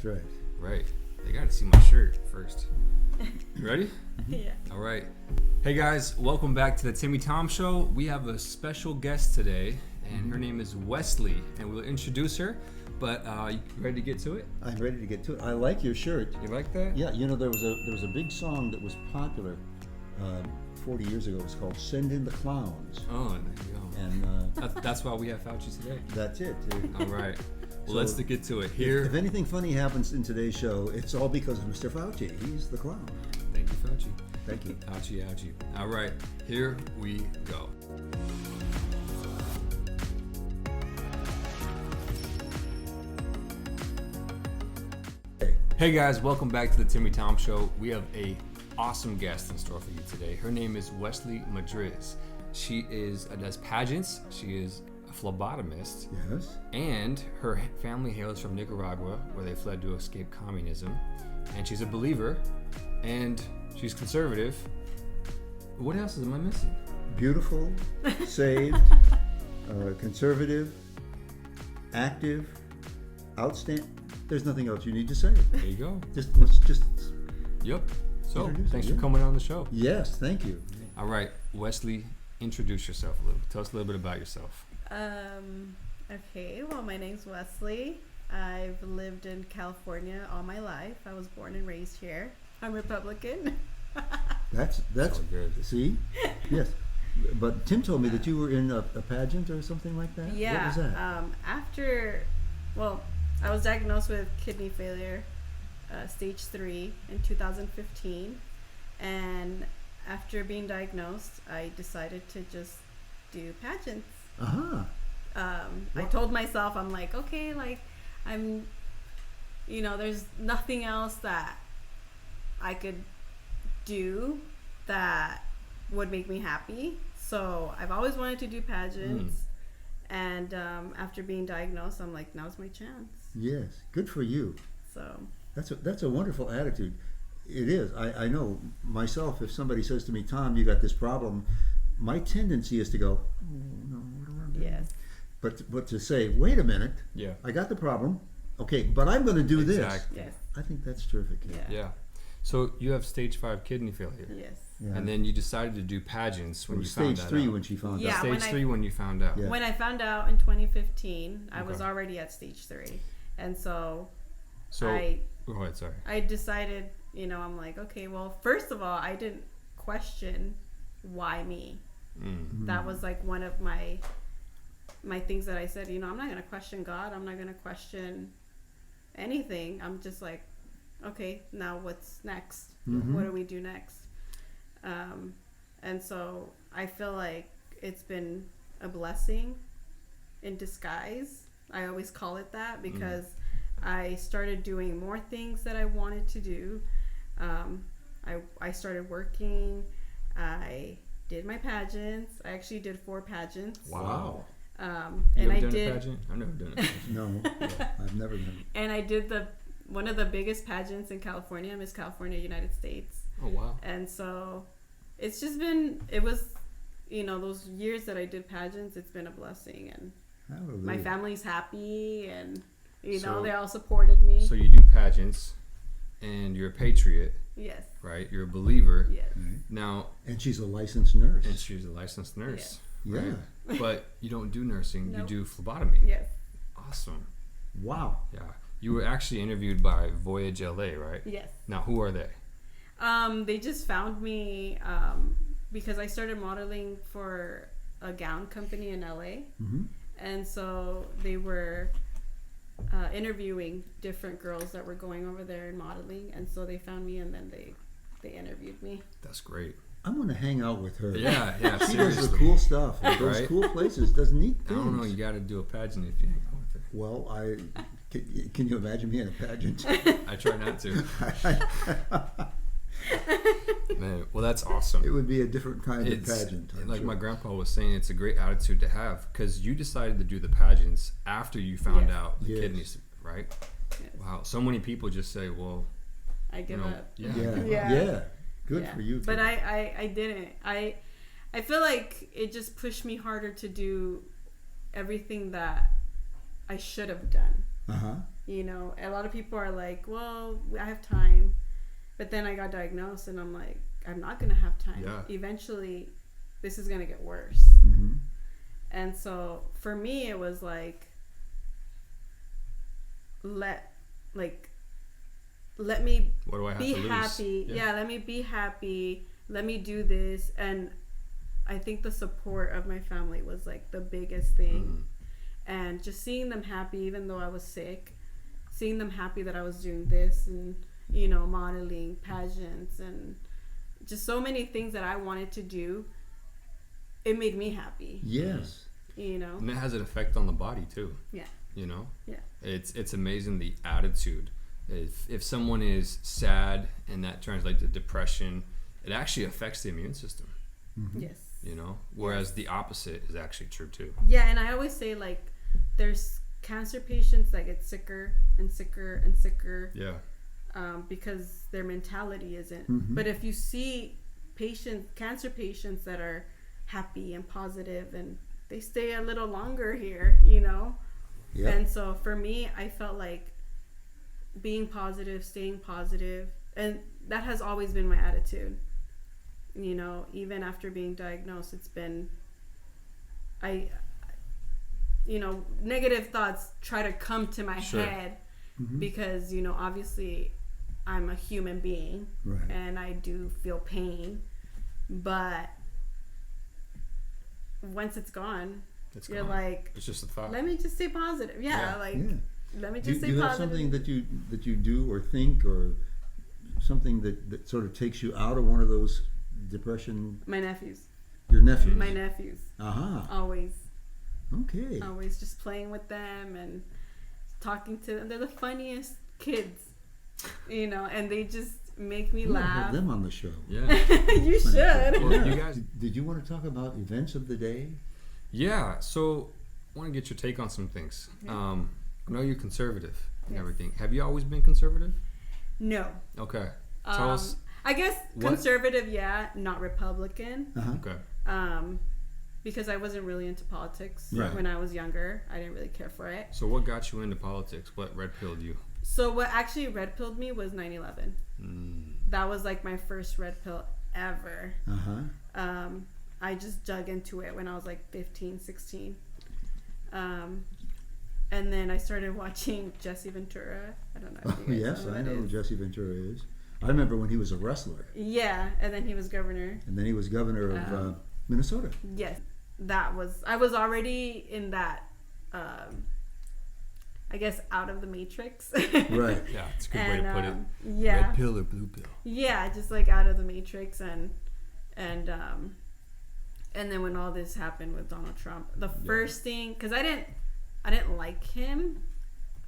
That's right. Right. They got to see my shirt first. You ready? Yeah. All right. Hey guys, welcome back to the Timmy Tom Show. We have a special guest today, and her name is Wesley, and we'll introduce her. But you ready to get to it? I'm ready to get to it. I like your shirt. You like that? Yeah, you know there was a big song that was popular 40 years ago. It was called "Send in the Clowns." Oh, there you go. And That's why we have Fauci today. that's it. All right. Well, So, let's get to it here. If anything funny happens in today's show, it's all because of Mr. Fauci. He's the clown. Thank you, Fauci. Thank you. Fauci, ouchie. All right, here we go. Hey guys, welcome back to the Timmy Tom Show. We have a awesome guest in store for you today. Her name is Wesley Madriz. She does pageants. She is a phlebotomist. Yes. And her family hails from Nicaragua, where they fled to escape communism. And she's a believer, and she's conservative. What else am I missing? Beautiful, saved, conservative, active, outstanding. There's nothing else you need to say. There you go. Let's just. Yep. So, Introduce thanks her, for yeah. coming on the show. Yes, thank you. All right, Wesley, introduce yourself a little. Tell us a little bit about yourself. Okay, well, my name's Wesley. I've lived in California all my life. I was born and raised here. I'm Republican. That's all good. See, yes. But Tim told me that you were in a pageant or something like that. Yeah. What was that? I was diagnosed with kidney failure, stage 3 in 2015. And after being diagnosed, I decided to just do pageants. Uh-huh. I told myself, I'm like, okay, like there's nothing else that I could do that would make me happy. So I've always wanted to do pageants. And after being diagnosed, I'm like, now's my chance. Yes, good for you. So That's a wonderful attitude. It is. I know myself. If somebody says to me, "Tom, you got this problem," my tendency is to go, "Oh no, what do I do?" yes, But to say, "Wait a minute, Yeah. I got the problem. Okay, but I'm going to do this." yes, I think that's terrific. Yeah. So you have stage 5 kidney failure. yes. Yeah. And then you decided to do pageants It when was you found stage that 3 out. when she found Yeah. out. Stage when I- 3 when you found out. Yeah. When I found out in 2015, I was Okay. already at stage 3. And so So, I go ahead, sorry. I decided, I'm like, okay, well, first of all, I didn't question why me. That was like one of my things that I said, I'm not going to question God. I'm not going to question anything. I'm just like, okay, now what's next? What do we do next? And so I feel like it's been a blessing in disguise. I always call it that because I started doing more things that I wanted to do. I started working. I did my pageants. I actually did 4 pageants. Wow. You And ever I done did. a pageant? I've never done a pageant. No, I've never done. And I did one of the biggest pageants in California, Miss California, United States. Oh, wow. And so it's just been, it was, those years that I did pageants, it's been a blessing. And Hallelujah. my family's happy and, So- they all supported me. So you do pageants, and you're a patriot, Yes. right? You're a believer. Yes. Now, And she's a licensed nurse. and she's a licensed nurse. Yeah. Right? But you don't do nursing. Nope. You do phlebotomy. Yes. Awesome. Wow. Yeah. You were actually interviewed by Voyage LA, right? Yes. Now, who are they? They just found me because I started modeling for a gown company in LA. Mm-hmm. And so they were interviewing different girls that were going over there and modeling. And so they found me and then they interviewed me. That's great. I'm going to hang out with her. Yeah, She does the seriously. cool stuff. And those Right? cool places. Does neat I things. don't know. You got to do a pageant if you hang out with her. Well, can you imagine me in a pageant? I try not to. Man, well, that's awesome. It would be a different kind of It's pageant. I'm like sure. my grandpa was saying, it's a great attitude to have because you decided to do the pageants after you found Yes. out the Yes. kidneys, right? Yes. Wow. So many people just say, well, I give up. yeah. Yeah. Good Yeah. for you. But kid. I didn't. I feel like it just pushed me harder to do everything that I should have done. Uh-huh. You know, a lot of people are like, well, I have time. But then I got diagnosed and I'm like, I'm not going to have time. Yeah. Eventually, this is going to get worse. Mm-hmm. And so for me, it was like, let me What do I have be to lose? happy. Yeah, let me be happy. Let me do this. And I think the support of my family was like the biggest thing. And just seeing them happy, even though I was sick, seeing them happy that I was doing this and, you know, modeling, pageants, and just so many things that I wanted to do, it made me happy. Yes. You know? And it has an effect on the body too. Yeah. You know? Yeah. It's amazing the attitude. If someone is sad and that translates to depression, it actually affects the immune system. Mm-hmm. Yes. You know? Whereas the opposite is actually true too. Yeah, and I always say, like, there's cancer patients that get sicker and sicker and sicker. Yeah. Because their mentality isn't. Mm-hmm. But if you see cancer patients that are happy and positive, and they stay a little longer here, you know? Yeah. And so for me, I felt like being positive, staying positive, and that has always been my attitude. You know, even after being diagnosed, it's been, negative thoughts try to come to my Sure. head Mm-hmm. because, you know, obviously I'm a human being, Right. and I do feel pain, but once it's gone, you're gone. like, It's just a thought. let me just stay positive. Yeah, Yeah. like, Yeah. let me Do just stay you have positive. something that you do or think, or something that sort of takes you out of one of those depression? My nephews. Your nephews. My nephews. Aha. Always Okay. just playing with them and talking to them. They're the funniest kids, you know, and they just make me We ought to laugh. have them on the show. Yeah. You should. Well, Yeah. you guys. Did you want to talk about events of the day? Yeah. So I want to get your take on some things. Yeah. I know you're conservative and Yes. everything. Have you always been conservative? No. Okay. Tell us. I guess what- conservative, yeah, not Republican. Uh-huh. Okay. Because I wasn't really into politics Right. when I was younger. I didn't really care for it. So what got you into politics? What red pilled you? So what actually red pilled me was 9/11. That was like my first red pill ever. Uh-huh. I just dug into it when I was like 15, 16. And then I started watching Jesse Ventura. I don't know if you guys Yes, know who I that know who is. Jesse Ventura is. I remember when he was a wrestler, Yeah, and then he was governor. and then he was governor of Minnesota. Yes, I was already in that, I guess, out of the matrix. Right. Yeah, it's a good way to put it. Yeah. Red pill or blue pill? Yeah, just like out of the matrix, and then when all this happened with Donald Trump, the first thing, because I didn't like him,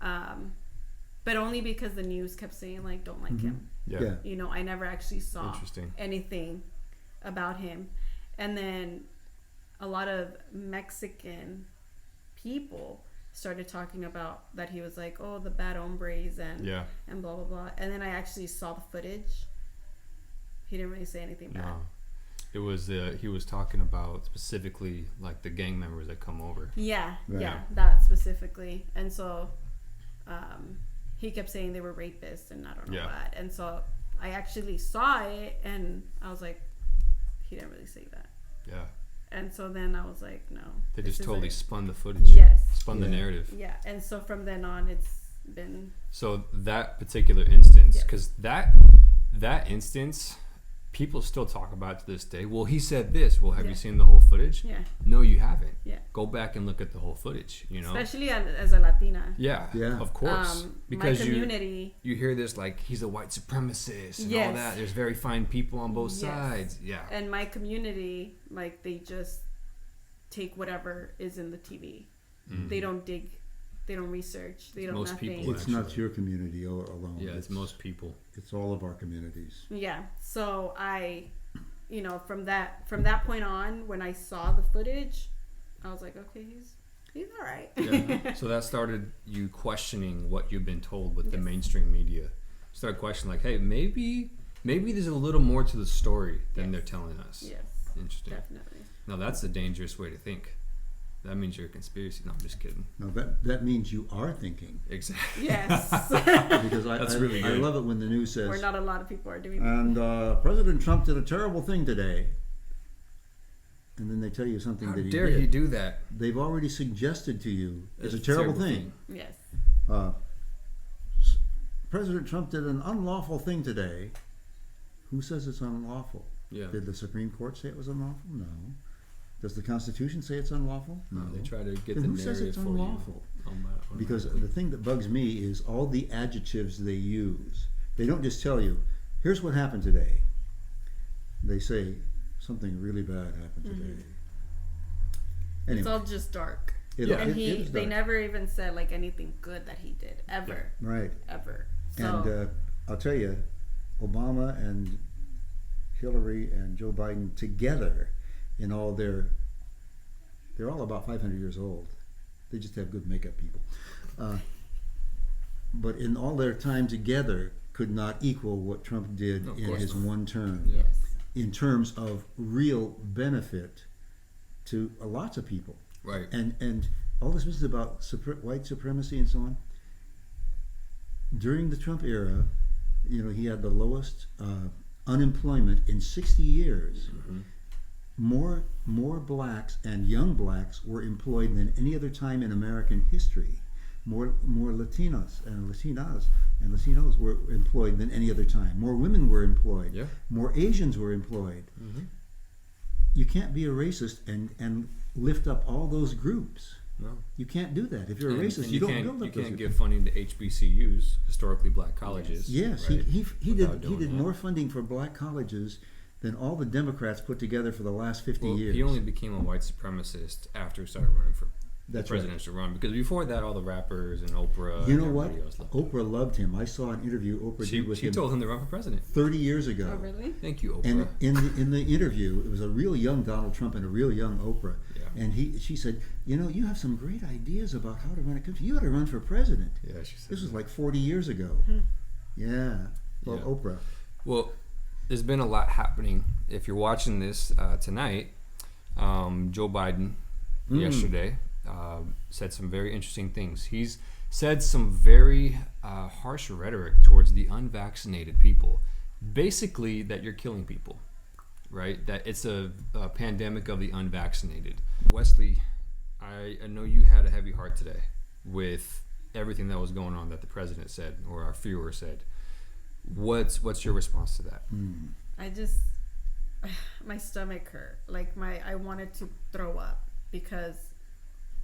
but only because the news kept saying like don't like him. Yeah. You know, I never actually saw Interesting. anything about him, and then a lot of Mexican people started talking about that he was like, oh, the bad hombres and blah blah blah, and then I actually saw the footage. He didn't really say anything bad. No. It was he was talking about specifically like the gang members that come over. Yeah, Right. yeah, that specifically. And so he kept saying they were rapists and I don't know what. And so I actually saw it and I was like, he didn't really say that. Yeah. And so then I was like, no. They this just is totally it. spun the footage. Yes. Spun the narrative. Yeah. And so from then on, it's been. So that particular instance, Yes. because that instance, people still talk about it to this day. Well, he said this. Well, have you seen the whole footage? Yeah. No, you haven't. Yeah. Go back and look at the whole footage. You know. Especially as a Latina. Yeah. Of course. Because my community. you hear this like he's a white supremacist and all that. There's very fine people on both sides. Yeah. And my community, like, they just take whatever is in the TV. They don't dig. They don't research. They don't most nothing. people. It's not your community alone. Yeah, it's most people. It's all of our communities. Yeah. So I, from that point on, when I saw the footage, I was like, okay, he's all right. Yeah. So that started you questioning what you've been told with the mainstream media. Start questioning like, hey, maybe there's a little more to the story than they're telling us. Yes. Interesting. Definitely. Now that's a dangerous way to think. that means you're a conspiracy. No, I'm just kidding. No, that means you are thinking. Exactly. Yes. Because That's I really good. love it when the news says, Or not a lot of people are doing that. and President Trump did a terrible thing today. And then they tell you something How that he dare did. he do that? They've already suggested to you it's a It's terrible thing. Yes. President Trump did an unlawful thing today. Who says it's unlawful? Yeah. Did the Supreme Court say it was unlawful? No. Does the Constitution say it's unlawful? No. They try to get Then the who says narrative it's for unlawful? you. Because the thing that bugs me is all the adjectives they use. They don't just tell you, here's what happened today. They say, something really bad happened today. Anyway, It's all just dark. it And is they dark. never even said like anything good that he did ever, Right. ever. So And I'll tell you, Obama and Hillary and Joe Biden together in all they're all about 500 years old. They just have good makeup people. But in all their time together could not equal what Trump did No, of in course his not. one term. Yeah. yes, In terms of real benefit to lots of people. Right. And all this business about white supremacy and so on. During the Trump era, he had the lowest unemployment in 60 years. Mm-hmm. More blacks and young blacks were employed than any other time in American history. More Latinos and Latinos were employed than any other time. More women were employed. Yeah. More Asians were employed. Mm-hmm. You can't be a racist and lift up all those groups. No. You can't do that. If you're a racist, And you don't can't, build up you those can't groups. give funding to HBCUs, historically black colleges. Yes, right? he Without did doing that. more funding for black colleges than all the Democrats put together for the last 50 Well, years. he only became a white supremacist after he started running for That's the right. presidential run. Because before that, all the rappers and Oprah You and know what? everybody else loved him. Oprah loved him. I saw an interview Oprah did with She him told him to run for president. 30 years ago. oh really? Thank you, Oprah. And in the interview, it was a real young Donald Trump and a real young Oprah. Yeah. And she said, you have some great ideas about how to run a country. You ought to run for president. Yeah, she said This was that. like 40 years ago. Yeah. Well, Yeah. Oprah. Well, there's been a lot happening. If you're watching this tonight, Joe Biden yesterday said some very interesting things. He's said some very harsh rhetoric towards the unvaccinated people. Basically, that you're killing people, right? That it's a pandemic of the unvaccinated. Wesley, I know you had a heavy heart today with everything that was going on that the president said or our viewer said. What's your response to that? I just my stomach hurt. Like I wanted to throw up because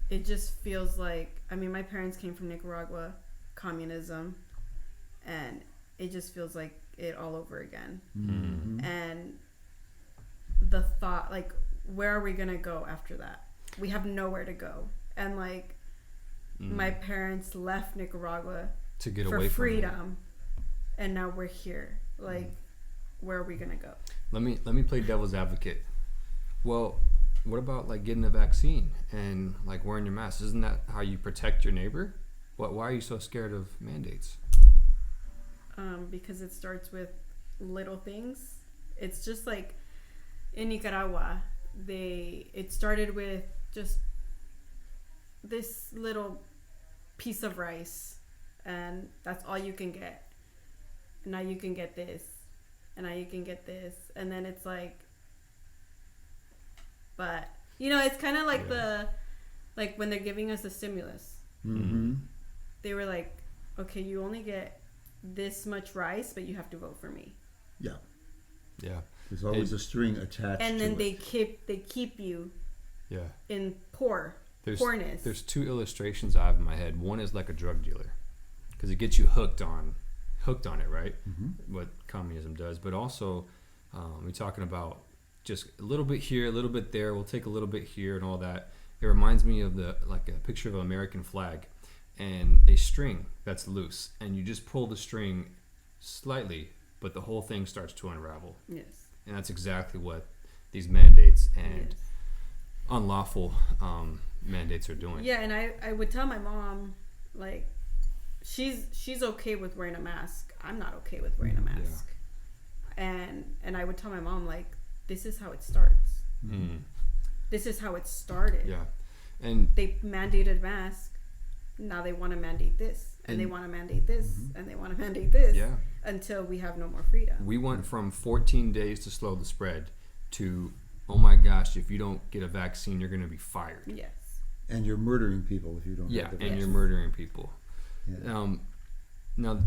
it just feels like my parents came from Nicaragua, communism, and it just feels like it all over again. Mm-hmm. And the thought, like, where are we gonna go after that? We have nowhere to go. And like my parents left Nicaragua To get for away from freedom, and now we're here. Like, where are we gonna go? Let me play devil's advocate. Well, what about like getting a vaccine and like wearing your mask? Isn't that how you protect your neighbor? Why are you so scared of mandates? Because it starts with little things. It's just like in Nicaragua, it started with just this little piece of rice, and that's all you can get. And now you can get this, and now you can get this, and then it's like, but it's kind of like like when they're giving us a stimulus. Mm-hmm. They were like, okay, you only get this much rice, but you have to vote for me. Yeah. Yeah. There's always a string attached And then to it. they keep you Yeah. in poorness. There's two illustrations I have in my head. One is like a drug dealer, because it gets you hooked on it, right? Mm-hmm. What communism does, but also we're talking about just a little bit here, a little bit there. We'll take a little bit here and all that. It reminds me of a picture of an American flag and a string that's loose, and you just pull the string slightly, but the whole thing starts to unravel. Yes. And that's exactly what these mandates and Yes. unlawful mandates are doing. Yeah, and I would tell my mom, like, she's okay with wearing a mask. I'm not okay with wearing a mask. And I would tell my mom, like, this is how it starts. Mm. This is how it started. Yeah. And they mandated mask. Now they want to mandate this, and they want to mandate this, and they want to mandate this. Yeah. Until we have no more freedom. We went from 14 days to slow the spread to, oh my gosh, if you don't get a vaccine, you're going to be fired. Yes. And you're murdering people if you don't. Yeah, have the and vaccine. you're murdering people. Yeah. Now,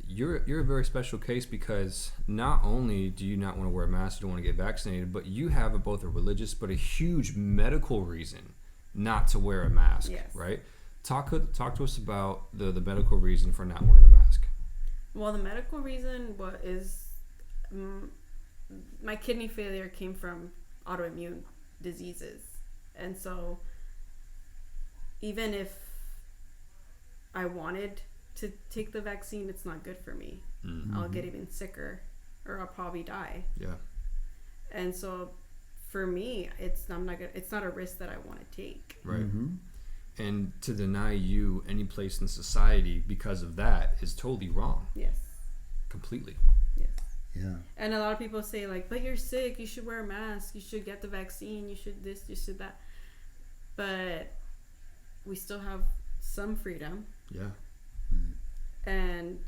you're a very special case because not only do you not want to wear a mask, you don't want to get vaccinated, but you have both a religious but a huge medical reason not to wear a mask. Yes. Right? Talk to us about the medical reason for not wearing a mask. Well, the medical reason is my kidney failure came from autoimmune diseases. And so even if I wanted to take the vaccine, it's not good for me. Mm-hmm. I'll get even sicker, or I'll probably die. Yeah. And so for me, it's not a risk that I want to take. Right. Mm-hmm. And to deny you any place in society because of that is totally wrong. Yes. Completely. Yes. Yeah. And a lot of people say, like, but you're sick, you should wear a mask, you should get the vaccine, you should this, you should that. But we still have some freedom. Yeah. And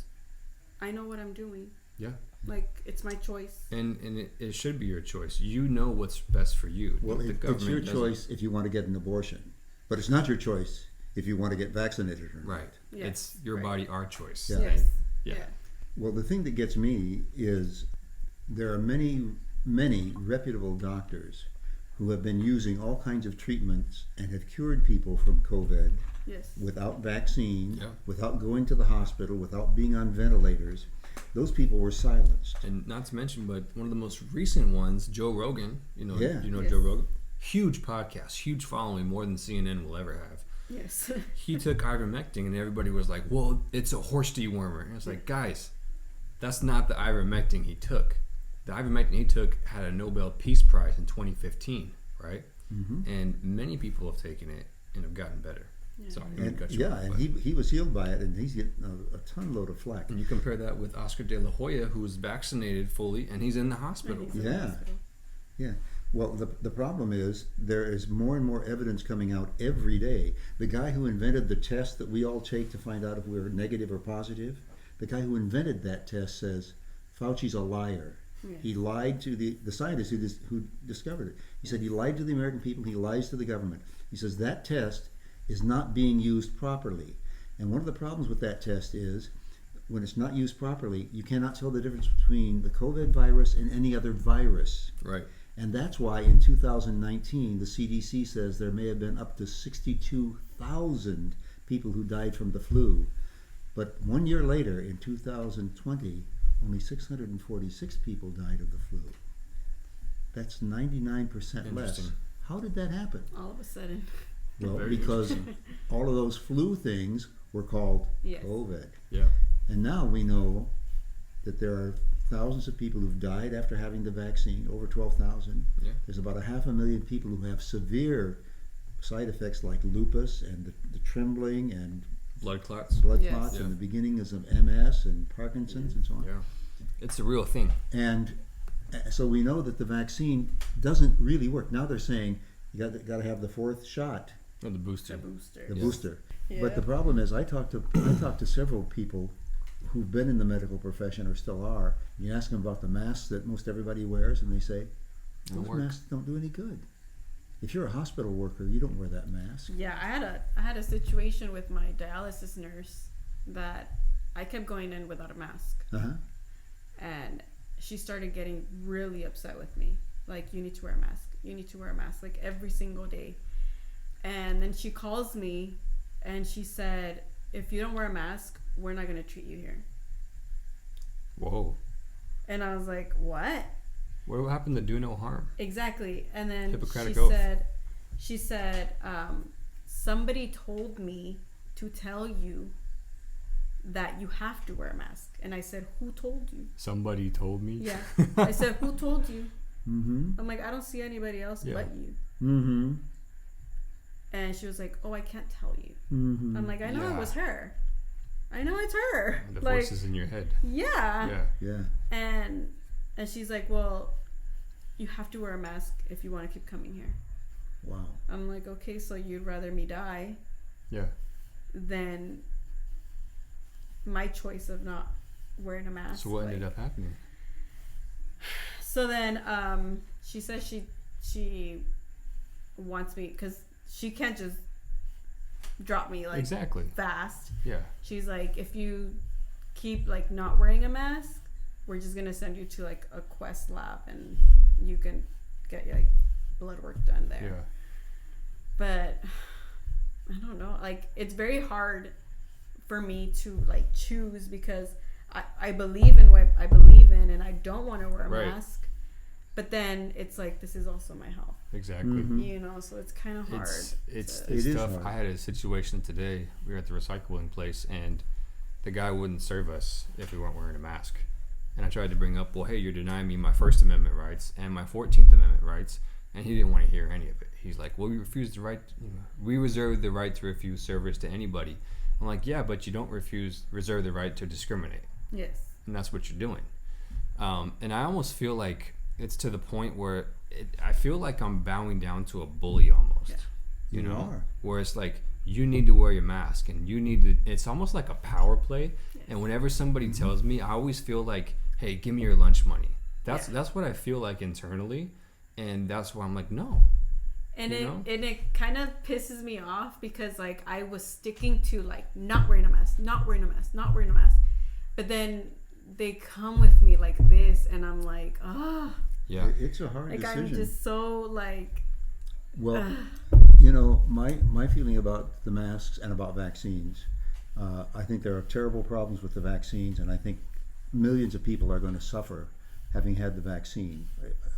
I know what I'm doing. Yeah. Like, it's my choice. And it should be your choice. You know what's best for you. Well, The it's government your doesn't. choice if you want to get an abortion, but it's not your choice if you want to get vaccinated or not. Right. Yes, It's your right. body, our choice. Yeah. Yes. Yeah. Well, the thing that gets me is there are many reputable doctors who have been using all kinds of treatments and have cured people from COVID Yes. without vaccine, Yeah. without going to the hospital, without being on ventilators. Those people were silenced. And not to mention, but one of the most recent ones, Joe Rogan. You know Yeah. Yes. Joe Rogan? Huge podcast, huge following, more than CNN will ever have. Yes. He took ivermectin, and everybody was like, well, it's a horse dewormer. And it's like, guys, that's not the ivermectin he took. The ivermectin he took had a Nobel Peace Prize in 2015, right? Mm-hmm. And many people have taken it and have gotten better. Yeah. Sorry, I didn't And cut you yeah, off, and but- he was healed by it, and he's getting a ton load of flack. And you compare that with Oscar De La Hoya, who was vaccinated fully, and he's in the hospital. And he's in the Yeah. hospital. Yeah. Well, the problem is there is more and more evidence coming out every day. The guy who invented the test that we all take to find out if we're negative or positive, the guy who invented that test says Fauci's a liar. Yes. He lied to the scientist who discovered it. He said he lied to the American people. He lies to the government. He says that test is not being used properly. And one of the problems with that test is when it's not used properly, you cannot tell the difference between the COVID virus and any other virus. Right. And that's why in 2019, the CDC says there may have been up to 62,000 people who died from the flu. But 1 year later, in 2020, only 646 people died of the flu. That's 99% less. Interesting. How did that happen? All of a sudden. Well, Very because all of those flu things were called Yes. COVID. Yeah. And now we know that there are thousands of people who've died after having the vaccine, over 12,000. Yeah. There's about 500,000 people who have severe side effects like lupus and the trembling and Blood clots. blood Yes. clots Yeah. and the beginnings of MS and Parkinson's and so on. Yeah. It's a real thing. And so we know that the vaccine doesn't really work. Now they're saying you got to have the fourth shot, Oh, the booster. The booster. the Yes. booster. Yeah. But the problem is, I talked to several people who've been in the medical profession or still are. And you ask them about the masks that most everybody wears, and they say Don't those work. masks don't do any good. If you're a hospital worker, you don't wear that mask. Yeah, I had a situation with my dialysis nurse that I kept going in without a mask, Uh huh. and she started getting really upset with me. Like, you need to wear a mask. You need to wear a mask, like every single day. And then she calls me, and she said, "If you don't wear a mask, we're not gonna treat you here." Whoa. And I was like, "What?" What happened to do no harm? Exactly. And then Hippocratic oath. she said, somebody told me to tell you that you have to wear a mask. And I said, "Who told you?" Somebody told me. Yeah. I said, "Who told you?" Mm-hmm. I'm like, "I don't see anybody else Yeah. but you." Mm-hmm. And she was like, "Oh, I can't tell you." Mm-hmm. I'm like, "I know Yeah. it was her. I know it's her." The Like, voices in your head. yeah. Yeah. Yeah. And she's like, "Well, you have to wear a mask if you want to keep coming here." Wow. I'm like, okay, so you'd rather me die Yeah. than my choice of not wearing a mask. So what ended up happening? So then she says she wants me, because she can't just drop me like Exactly. fast. Yeah. She's like, if you keep like not wearing a mask, we're just gonna send you to like a Quest lab and you can get like blood work done there. Yeah. But I don't know, like it's very hard for me to like choose, because I believe in what I believe in and I don't want to wear a Right. mask, but then it's like, this is also my health, Exactly. you know, so it's kind of hard. It's to- It is tough. hard. I had a situation today. We were at the recycling place, and the guy wouldn't serve us if we weren't wearing a mask. And I tried to bring up, well, hey, you're denying me my First Amendment rights and my 14th Amendment rights, and he didn't want to hear any of it. He's like, well, we reserve the right to refuse service to anybody. I'm like, yeah, but you don't reserve the right to discriminate, Yes. and that's what you're doing. And I almost feel like it's to the point where I feel like I'm bowing down to a bully almost. Yeah. You You know, are. where it's like, you need to wear your mask, and you need to. It's almost like a power play. Yes. And whenever somebody tells me, I always feel like, hey, give me your lunch money. That's Yeah. what I feel like internally, and that's why I'm like, no. And You it know? and it kind of pisses me off, because like I was sticking to like not wearing a mask, not wearing a mask, not wearing a mask, but then they come with me like this, and I'm like, oh, Yeah. It's a hard like decision. I'm just so like, Well, you know, my feeling about the masks and about vaccines, I think there are terrible problems with the vaccines, and I think millions of people are going to suffer having had the vaccine.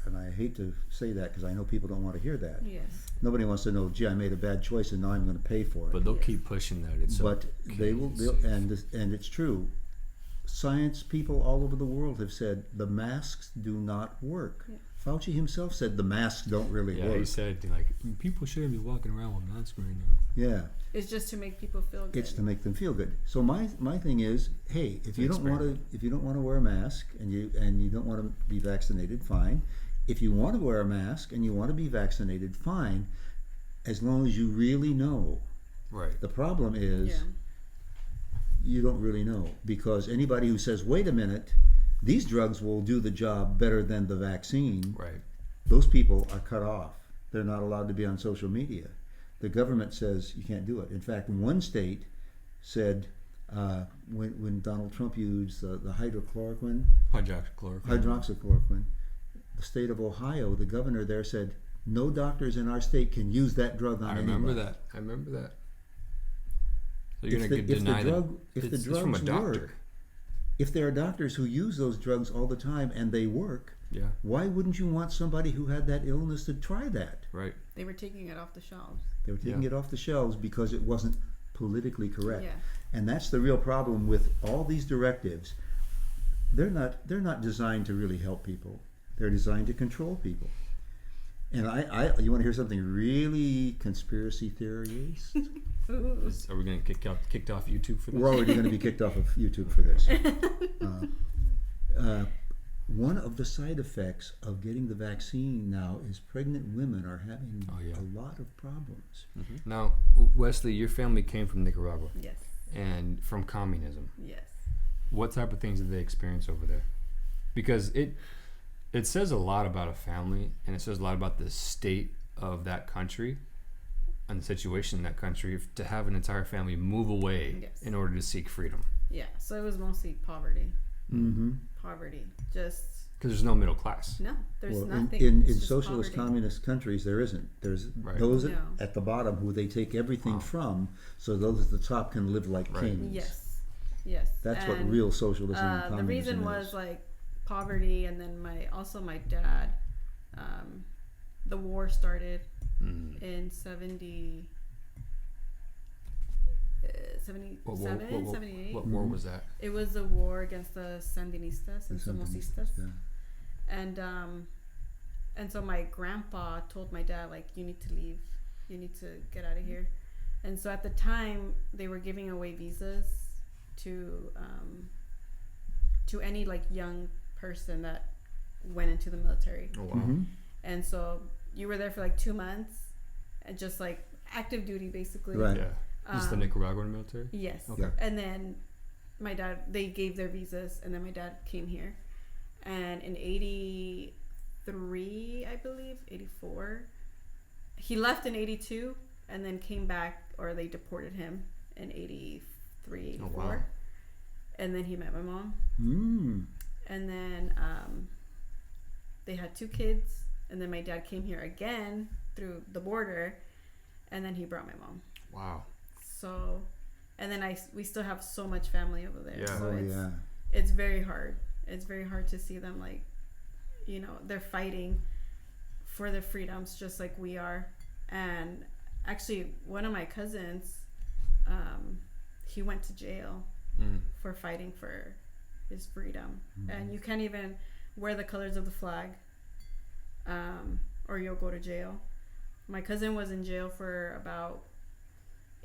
And I hate to say that, because I know people don't want to hear that. yes, Nobody wants to know, gee, I made a bad choice and now I'm going to pay for it. But they'll Yes. keep pushing that. It's But okay, they'll safe. and it's true. Science people all over the world have said the masks do not work. Yeah. Fauci himself said the masks don't really Yeah, work. he said, like, people shouldn't be walking around with masks right now. Yeah. it's just to make people feel good. It's to make them feel good. So my thing is, hey, if you don't want to wear a mask and you don't want to be vaccinated, fine. If you want to wear a mask and you want to be vaccinated, fine, as long as you really know. Right. The problem is Yeah. you don't really know, because anybody who says, wait a minute, these drugs will do the job better than the vaccine, Right. those people are cut off. They're not allowed to be on social media. The government says you can't do it. In fact, one state said when Donald Trump used the hydroxychloroquine, the state of Ohio, the governor there said, no doctors in our state can use that drug on I anybody. remember that. So you're If going to deny if the it's from a drugs doctor. work, if there are doctors who use those drugs all the time and they work, Yeah. why wouldn't you want somebody who had that illness to try that? Right. They were taking it off the shelves. They were taking Yeah. it off the shelves because it wasn't politically correct. Yeah. And that's the real problem with all these directives. They're not designed to really help people. They're designed to control people. And you want to hear something really conspiracy theories? Ooh. Are we going to kicked off YouTube for this? We're already going to be kicked off of YouTube for this. One of the side effects of getting the vaccine now is pregnant women are having Oh, yeah. a lot of problems. Now, Wesley, your family came from Nicaragua Yes. and from communism. Yes. What type of things did they experience over there? Because it says a lot about a family, and it says a lot about the state of that country and the situation in that country to have an entire family move away Yes. in order to seek freedom. Yeah. So it was mostly poverty. Mm-hmm. Poverty. Just Because there's no middle class. no. There's Well, nothing. in It's just socialist poverty. communist countries, there isn't. There's Right. those No. at the bottom who they take everything Wow. from, so those at the top can live like Right. kings. Yes. Yes. That's what And, real socialism and the communism reason is. was like poverty, and then my dad. The war started in 77, 78. What war was that? It was a war against the Sandinistas and Somocistas. Yeah. And so my grandpa told my dad, like, you need to leave, you need to get out of here. And so at the time they were giving away visas to any like young person that went into the military. Oh, wow. Mm-hmm. And so you were there for like 2 months, just like active duty basically. Right. Yeah. Is the Nicaraguan military? Yes. Okay. Yeah. And then my dad, they gave their visas, and then my dad came here. And in 83, I believe, 84, he left in 82 and then came back, or they deported him in 83, 84. Oh, wow. And then he met my mom. And then they had 2 kids. And then my dad came here again through the border. And then he brought my mom. Wow. So, and then we still have so much family over there. Yeah. So Yeah. it's very hard. It's very hard to see them, like, you know, they're fighting for their freedoms just like we are. And actually, one of my cousins, he went to jail for fighting for his freedom. And you can't even wear the colors of the flag, or you'll go to jail. My cousin was in jail for about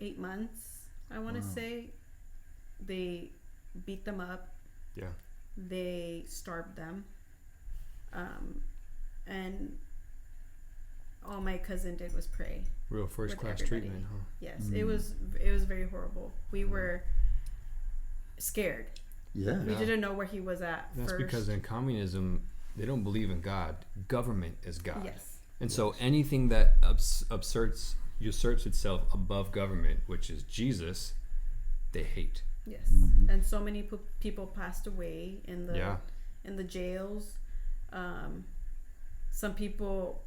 8 months, I want to say. They beat them up. Yeah. They starved them. And all my cousin did was pray. Real first class everybody. treatment, huh? Yes, it was very horrible. We were scared. Yeah. We didn't know where he was at That's first. because in communism, they don't believe in God. Government is God. Yes. And so anything that usurps itself above government, which is Jesus, they hate. Yes. And so many people passed away in the jails. Some people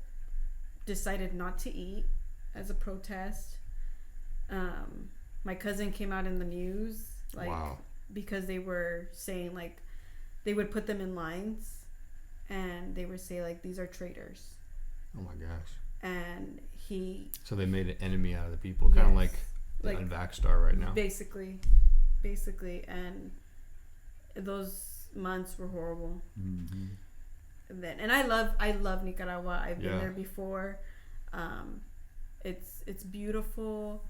decided not to eat as a protest. My cousin came out in the news, like, Wow. because they were saying, like, they would put them in lines and they would say, like, these are traitors. Oh my gosh. And So they made an enemy out of the people, kind of Yes. like the Like, unvaxxed are right now. basically, and those months were horrible. And I love Nicaragua. I've been there before. It's beautiful.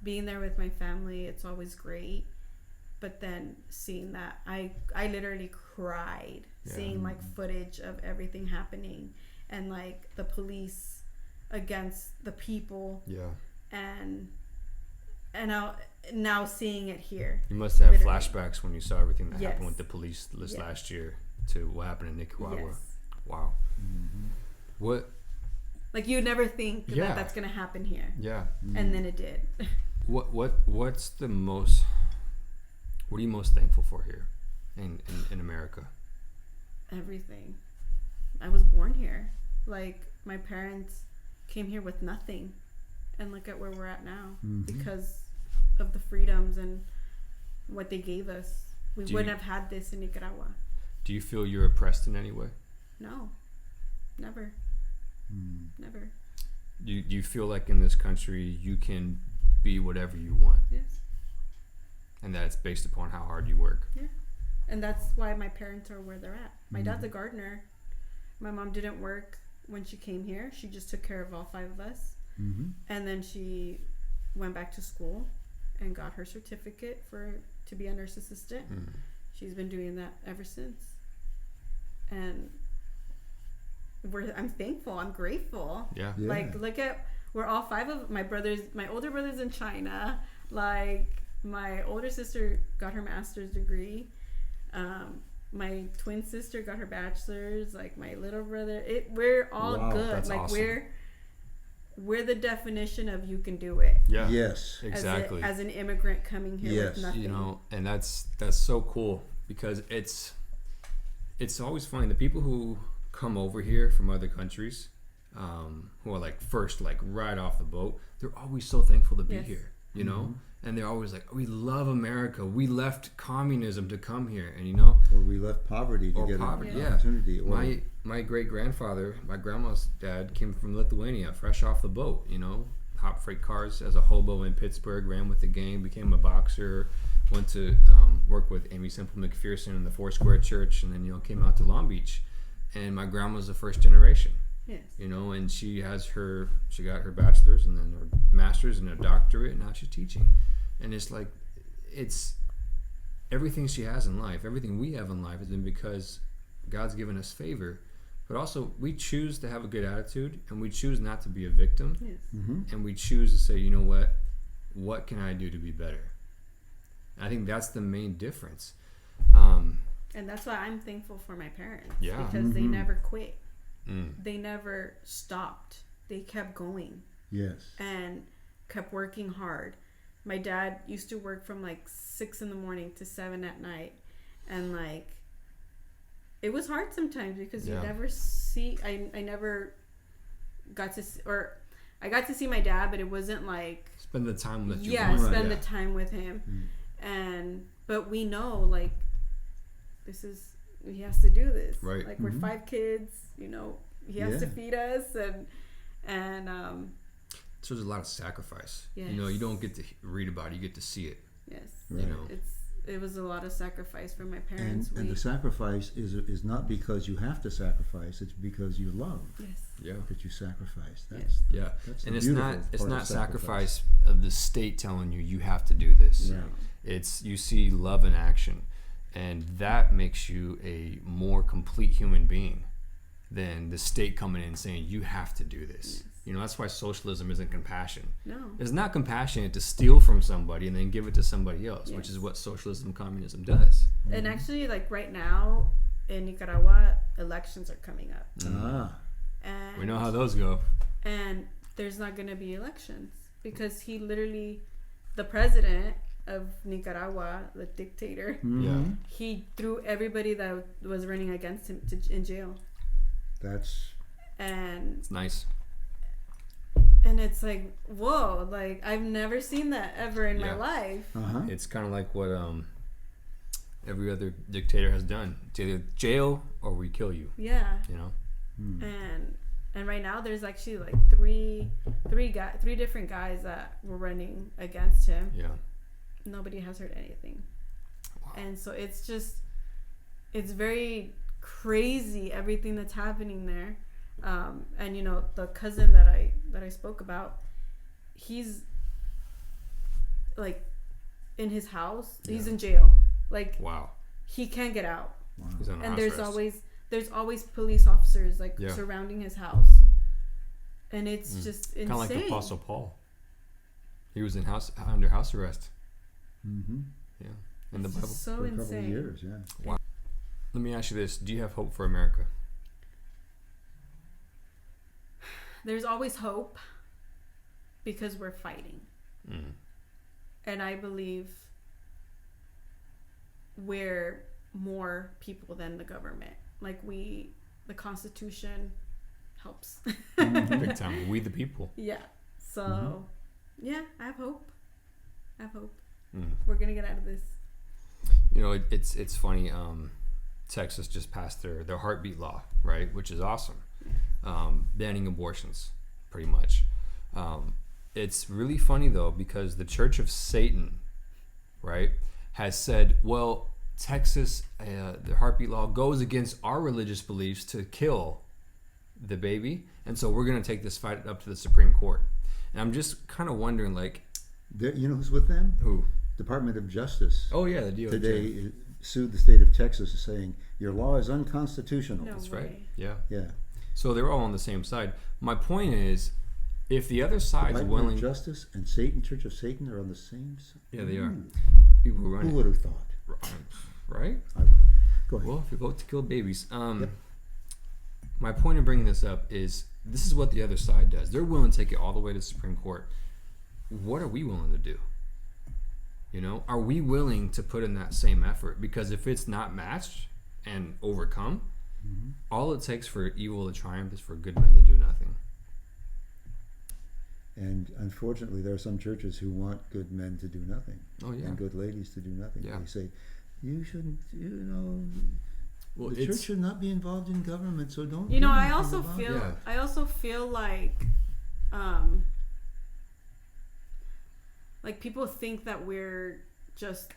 Being there with my family, it's always great. But then seeing that, I literally cried seeing like footage of everything happening, and like the police against the people. Yeah. And now seeing it here. You must have Literally. flashbacks when you saw everything that happened Yes. with the police this Yes. last year to what happened in Nicaragua. Yes. Wow. What? Like, you'd never think Yeah. that that's gonna happen here, Yeah. and then it did. What's the most? What are you most thankful for here, in America? Everything. I was born here. Like, my parents came here with nothing, and look at where we're at now because of the freedoms and what they gave us. We wouldn't have had this in Nicaragua. Do you feel you're oppressed in any way? No, never. Never. Do you feel like in this country you can be whatever you want, Yes. and that it's based upon how hard you work? Yeah. And that's why my parents are where they're at. My dad's a gardener. My mom didn't work when she came here. She just took care of all 5 of us. And then she went back to school and got her certificate to be a nurse assistant. She's been doing that ever since. And I'm thankful. I'm grateful. Yeah. Like, look at, we're all 5 of my brothers. My older brother's in China. Like, my older sister got her master's degree. My twin sister got her bachelor's. Like, my little brother. We're all good. That's like, awesome. we're the definition of you can do it. Yeah. Yes. Exactly. As an immigrant coming here with nothing. You know, and that's so cool because it's always funny, the people who come over here from other countries, who are like first, like right off the boat, they're always so thankful to be here, you know, and they're always like, we love America, we left communism to come here, and you know, Or we left poverty to get an opportunity. Or my great grandfather, my grandma's dad, came from Lithuania, fresh off the boat, you know, hop freight cars as a hobo in Pittsburgh, ran with the gang, became a boxer, went to work with Amy Semple McPherson in the Foursquare Church, and then, you know, came out to Long Beach. And my grandma's the first generation. Yes. You know, and she got her bachelor's and then her master's and her doctorate, and now she's teaching. And it's like, it's everything she has in life, everything we have in life has been because God's given us favor. But also, we choose to have a good attitude, and we choose not to be a victim, Yes. and we choose to say, you know what can I do to be better? And I think that's the main difference. And that's why I'm thankful for my parents. Yeah. Because they never quit. Mm. They never stopped. They kept going Yes. and kept working hard. My dad used to work from like 6 a.m. to 7 p.m. And like, it was hard sometimes because you never see, I never got to see, or I got to see my dad, but it wasn't like Spend the time with you. spend the time with him. But we know like he has to do this, Right. like we're 5 kids, you know, he has to feed us, and So there's a lot of sacrifice. Yes. You know, you don't get to read about it, you get to see it. yes, Right. You know, it was a lot of sacrifice for my parents. And the sacrifice is not because you have to sacrifice; it's because you love yes, that you sacrifice. Yes. That's And the it's beautiful not part of sacrifice of the state telling you have to do this. No. It's you see love in action, and that makes you a more complete human being than the state coming in and saying you have to do this. Yes. You know, that's why socialism isn't compassion. No. It's not compassionate to steal from somebody and then give it to somebody else, which is what socialism, communism does. And actually, like right now in Nicaragua, elections are coming up, and We know how those go. and there's not going to be elections because he literally, the president of Nicaragua, the dictator, Yeah. he threw everybody that was running against him in jail. And It's nice. it's like, whoa, like I've never seen that ever in my life. It's kind of like what every other dictator has done. It's either jail or we kill you. Yeah. You know. And right now there's actually like three different guys that were running against him. Yeah. Nobody has heard anything. Wow. And so it's very crazy everything that's happening there. And you know, the cousin that I spoke about, he's like in his house, he's in jail. Like he can't get out. Wow. He's on And house arrest. there's always police officers like surrounding his house. And it's just insane. Kind of like the Apostle Paul. He was under house arrest. Yeah. In the Bible. So For a insane. couple of years, yeah. Wow. Let me ask you this: do you have hope for America? There's always hope because we're fighting. And I believe we're more people than the government. Like the Constitution helps. Big time. We the people. Yeah. So, yeah, I have hope. We're going to get out of this. You know, it's funny. Texas just passed their heartbeat law, right? Which is awesome. Banning abortions, pretty much. It's really funny, though, because the Church of Satan, right, has said, well, Texas, the heartbeat law goes against our religious beliefs to kill the baby, and so we're going to take this fight up to the Supreme Court. And I'm just kind of wondering, like... You know who's with them? Who? Department of Justice. Oh, yeah, the DOJ. Today sued the state of Texas saying, your law is unconstitutional. No That's way. right. Yeah. Yeah. So they're all on the same side. My point is, if the other side's Department willing... of Justice and Satan, Church of Satan are on the same side. Yeah, they are. People run Who would have thought? Right? I would. Go ahead. Well, if you vote to kill babies. My point in bringing this up is this is what the other side does. They're willing to take it all the way to the Supreme Court. What are we willing to do? You know, are we willing to put in that same effort? Because if it's not matched and overcome, all it takes for evil to triumph is for good men to do nothing. And unfortunately, there are some churches who want good men to do nothing. Oh, yeah. And good ladies to do nothing. Yeah. They say, you shouldn't, Well, the church should not be involved in government, so don't. You know, do I anything also about feel it. I also feel like people think that we're just,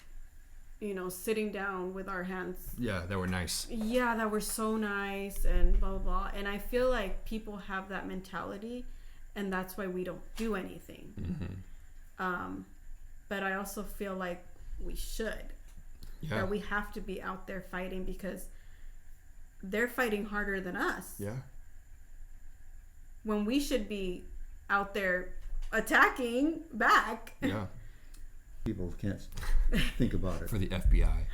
sitting down with our hands. Yeah, they were nice. Yeah, that we're so nice and blah, blah, blah. And I feel like people have that mentality, and that's why we don't do anything. But I also feel like we should. Yeah. That we have to be out there fighting because they're fighting harder than us. Yeah. When we should be out there attacking back. Yeah. People can't think about it. For the FBI.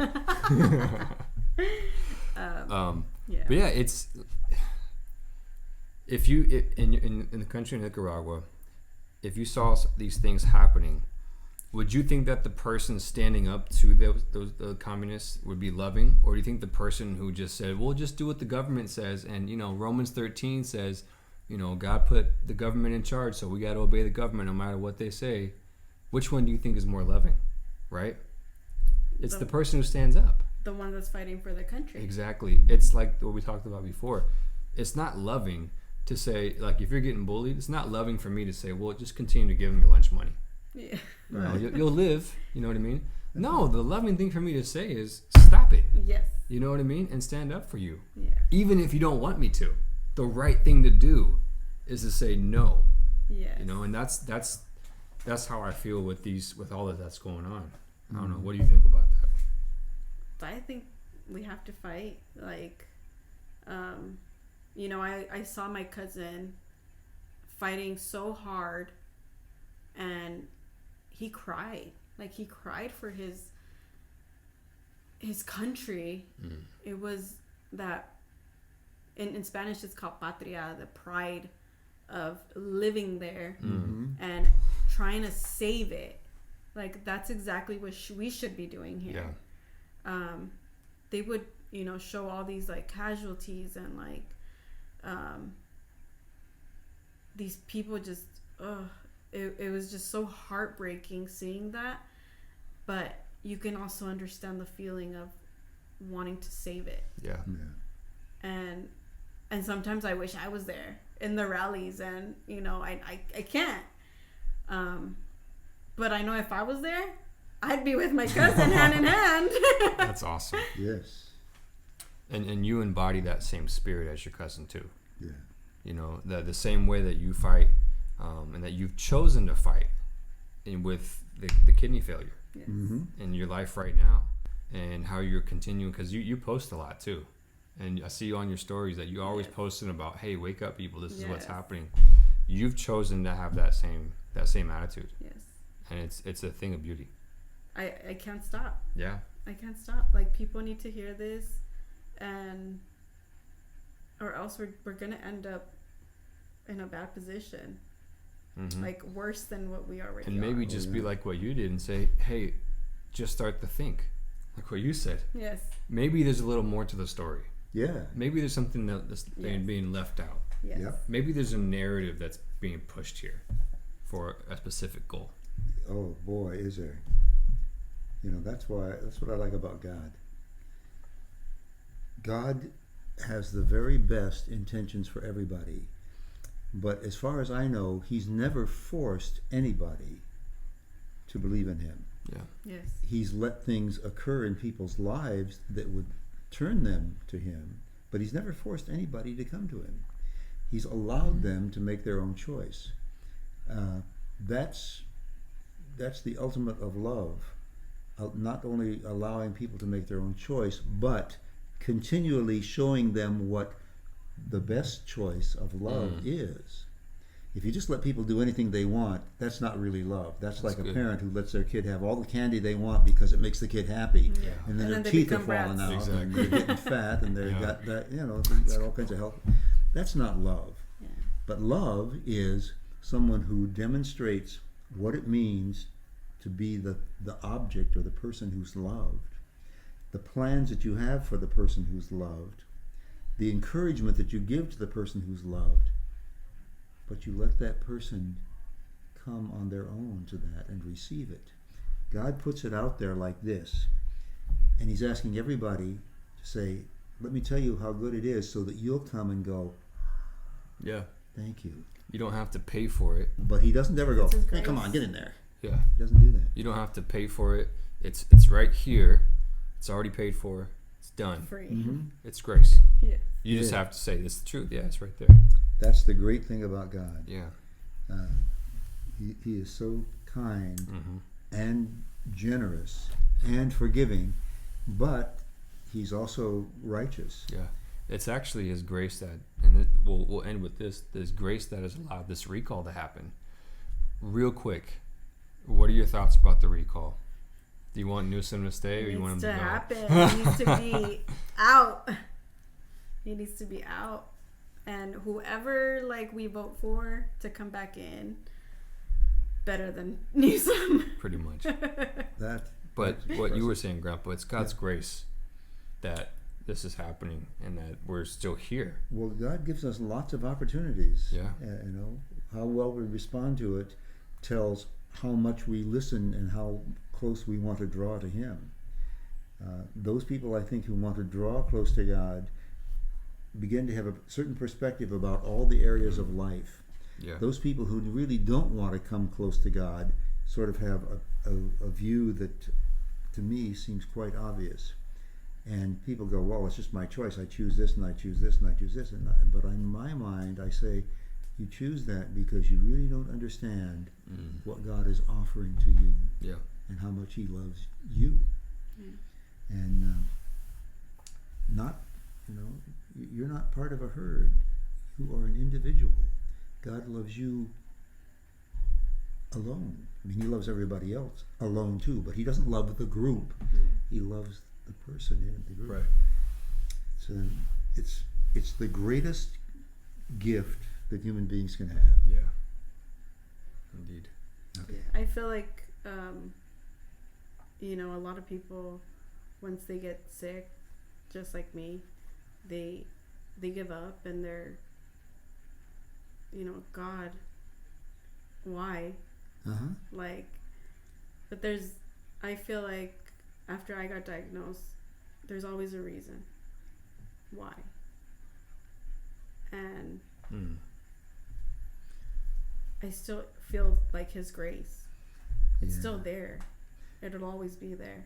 Yeah. But yeah, it's if you in the country of Nicaragua, if you saw these things happening, would you think that the person standing up to the communists would be loving, or do you think the person who just said, "Well, just do what the government says," and Romans 13 says, God put the government in charge, so we got to obey the government no matter what they say? Which one do you think is more loving, right? It's the person who stands up. The one that's fighting for the country. Exactly. It's like what we talked about before. It's not loving to say, like, if you're getting bullied, it's not loving for me to say, well, just continue to give them your lunch money. Yeah. Right. You'll live. You know what I mean? No, the loving thing for me to say is stop it. Yes. You know what I mean? And stand up for you. Yeah. Even if you don't want me to. The right thing to do is to say no. Yes. And that's how I feel with all of that's going on. I don't know. What do you think about that? I think we have to fight. Like, I saw my cousin fighting so hard, and he cried. Like, he cried for his country. It was that, in Spanish it's called patria, the pride of living there and trying to save it. Like, that's exactly what we should be doing here. Yeah. They would, show all these like casualties and like these people just, it was just so heartbreaking seeing that. But you can also understand the feeling of wanting to save it. Yeah. And sometimes I wish I was there in the rallies, and I can't. But I know if I was there, I'd be with my cousin hand in hand. That's awesome. Yes. And you embody that same spirit as your cousin too. Yeah. The same way that you fight, and that you've chosen to fight with the kidney failure Yes. in your life right now, and how you're continuing, because you post a lot too. And I see you on your stories that you always posting about, hey, wake up, people, this is what's happening. You've chosen to have that same attitude. Yes. And it's a thing of beauty. I can't stop. Yeah. I can't stop. Like, people need to hear this, or else we're gonna end up in a bad position. Like, worse than what we already are. And maybe just be like what you did and say, hey, just start to think. Like what you said. Yes. Maybe there's a little more to the story. Yeah. Maybe there's something that's being left out. Yes. Yep. Maybe there's a narrative that's being pushed here for a specific goal. Oh boy, is there. That's what I like about God. God has the very best intentions for everybody. But as far as I know, he's never forced anybody to believe in him. Yeah. Yes. He's let things occur in people's lives that would turn them to him, but he's never forced anybody to come to him. He's allowed them to make their own choice. That's the ultimate of love. Not only allowing people to make their own choice, but continually showing them what the best choice of love is. If you just let people do anything they want, that's not really love. That's like good. A parent who lets their kid have all the candy they want because it makes the kid happy. Yeah. And then their they teeth are become falling brats. out, Exactly. and they're getting fat, and they've got that, they've got all kinds of health. That's not love. Yeah. But love is someone who demonstrates what it means to be the object or the person who's loved, the plans that you have for the person who's loved, the encouragement that you give to the person who's loved, but you let that person come on their own to that and receive it. God puts it out there like this, and he's asking everybody to say, let me tell you how good it is, so that you'll come and go, Yeah. thank you. You don't have to pay for it. But he doesn't ever go, It's his hey, come grace. on, get in there. Yeah. He doesn't do that. You don't have to pay for it. It's right here. It's already paid for. It's done. Free. It's grace. Yeah. You just Yeah. have to say this is the truth. Yeah, it's right there. That's the great thing about God. Yeah. He is so kind Mm-hmm. and generous and forgiving, but he's also righteous. Yeah. It's actually His grace that, and we'll end with this. There's grace that has allowed this recall to happen. Real quick, what are your thoughts about the recall? Do you want Newsom to stay, or you want him to go? Happen. He needs to be out. He needs to be out, and whoever we vote for to come back in, better than Newsom. Pretty much. But That's what you were saying, Grandpa, it's God's grace that this is happening and that we're still here. Well, God gives us lots of opportunities. Yeah. How well we respond to it tells how much we listen and how close we want to draw to Him. Those people, I think, who want to draw close to God begin to have a certain perspective about all the areas of life. Yeah. Those people who really don't want to come close to God sort of have a view that, to me, seems quite obvious. And people go, well, it's just my choice. I choose this and I choose this and I choose this. But in my mind, I say, you choose that because you really don't understand what God is offering to you. Yeah. And how much He loves you. And you're not part of a herd. You are an individual. God loves you alone. I mean, He loves everybody else alone too, but He doesn't love the group. He loves the person in the group. Right. So it's the greatest gift that human beings can have. Yeah. Indeed. Okay. I feel like, a lot of people, once they get sick, just like me, they give up and they're, God, why? But I feel like after I got diagnosed, there's always a reason why. And I still feel like His grace. It's still there. It'll always be there.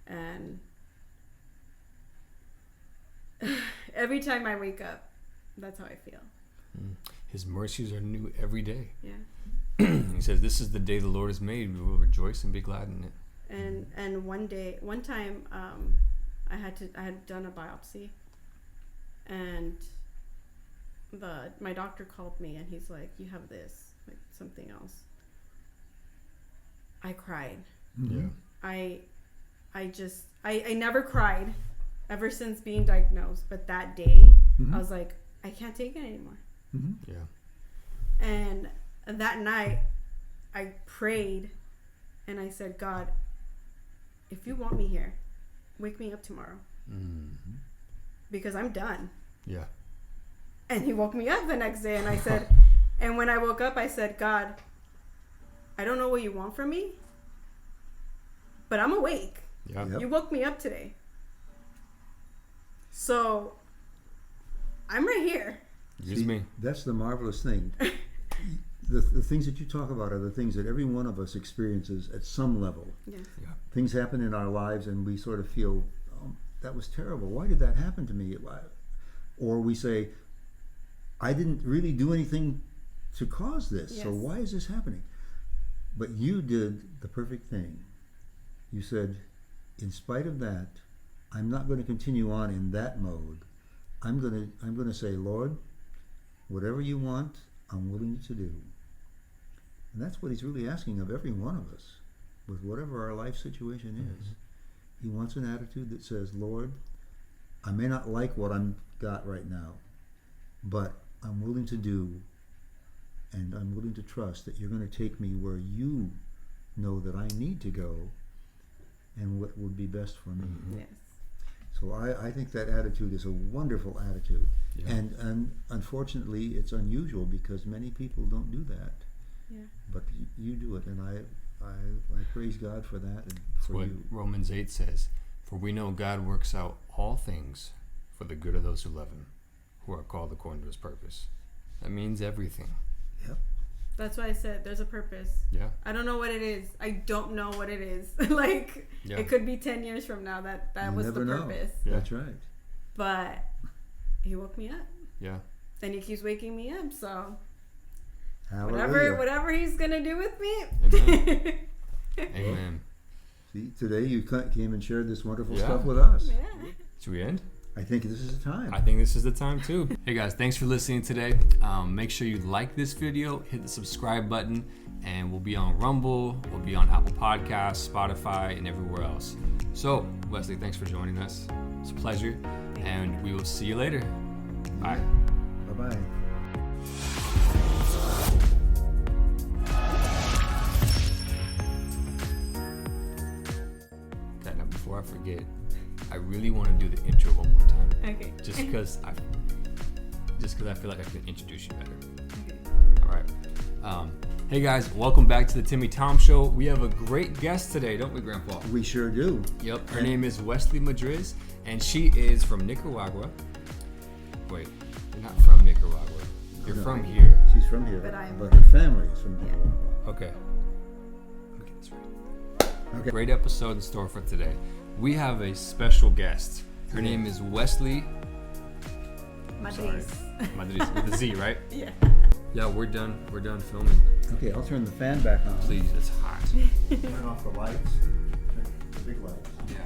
And every time I wake up, that's how I feel. His mercies are new every day. Yeah. He says, this is the day the Lord has made. We will rejoice and be glad in it. And one time, I had done a biopsy, and my doctor called me and he's like, you have this, something else. I cried. Yeah. I never cried ever since being diagnosed, but that day I was like, I can't take it anymore. Yeah. And that night I prayed and I said, God, if you want me here, wake me up tomorrow. Because I'm done. Yeah. And He woke me up the next day and I said, and when I woke up, I said, God, I don't know what you want from me, but I'm awake. Yeah. Yep. You woke me up today. So I'm right here. Use me. That's the marvelous thing. The things that you talk about are the things that every one of us experiences at some level. Yes. Yeah. Things happen in our lives and we sort of feel, oh, that was terrible. Why did that happen to me? Or we say, I didn't really do anything to cause this, so why is this happening? But you did the perfect thing. You said, in spite of that, I'm not going to continue on in that mode. I'm going to say, Lord, whatever you want, I'm willing to do. And that's what He's really asking of every one of us, with whatever our life situation is. He wants an attitude that says, Lord, I may not like what I've got right now, but I'm willing to do, and I'm willing to trust that you're going to take me where you know that I need to go and what would be best for me. Yes. So I think that attitude is a wonderful attitude. Yeah. And unfortunately, it's unusual because many people don't do that. Yeah. But you do it, and I praise God for that and That's for what you. Romans 8 says. For we know God works out all things for the good of those who love Him, who are called according to His purpose. That means everything. Yep. That's why I said there's a purpose. Yeah. I don't know what it is. I don't know what it is. Yeah. It could be 10 years from now that You was never the know. purpose. Yeah. That's right. But He woke me up. Yeah. And He keeps waking me up. So Hallelujah. whatever He's gonna do with me. Amen. Amen. See, today you came and shared this wonderful Yeah. stuff with us. Yeah. Should we end? I think this is the time. I think this is the time too. Hey guys, thanks for listening today. Make sure you like this video, hit the subscribe button, and we'll be on Rumble, we'll be on Apple Podcasts, Spotify, and everywhere else. So, Wesley, thanks for joining us. It's a pleasure, and we will see you later. Bye. Bye-bye. Okay, now before I forget, I really want to do the intro one more time. Okay. Just because I feel like I can introduce you better. Okay. All right. Hey guys, welcome back to the Timmy Tom Show. We have a great guest today, don't we, Grandpa? We sure do. Yep. Her name is Wesley Madriz, and she is from Nicaragua. Wait, you're not from Nicaragua. You're No, from here. She's from here, But her family is from Nicaragua. Okay. Let me get this right. Okay. Great episode in store for today. We have a special guest. Her name is Wesley Madriz. Madriz with a Z, right? Yeah. Yeah, we're done. We're done filming. Okay, I'll turn the fan back on. Please, it's hot. Turn off the lights. Turn the big lights. Yeah.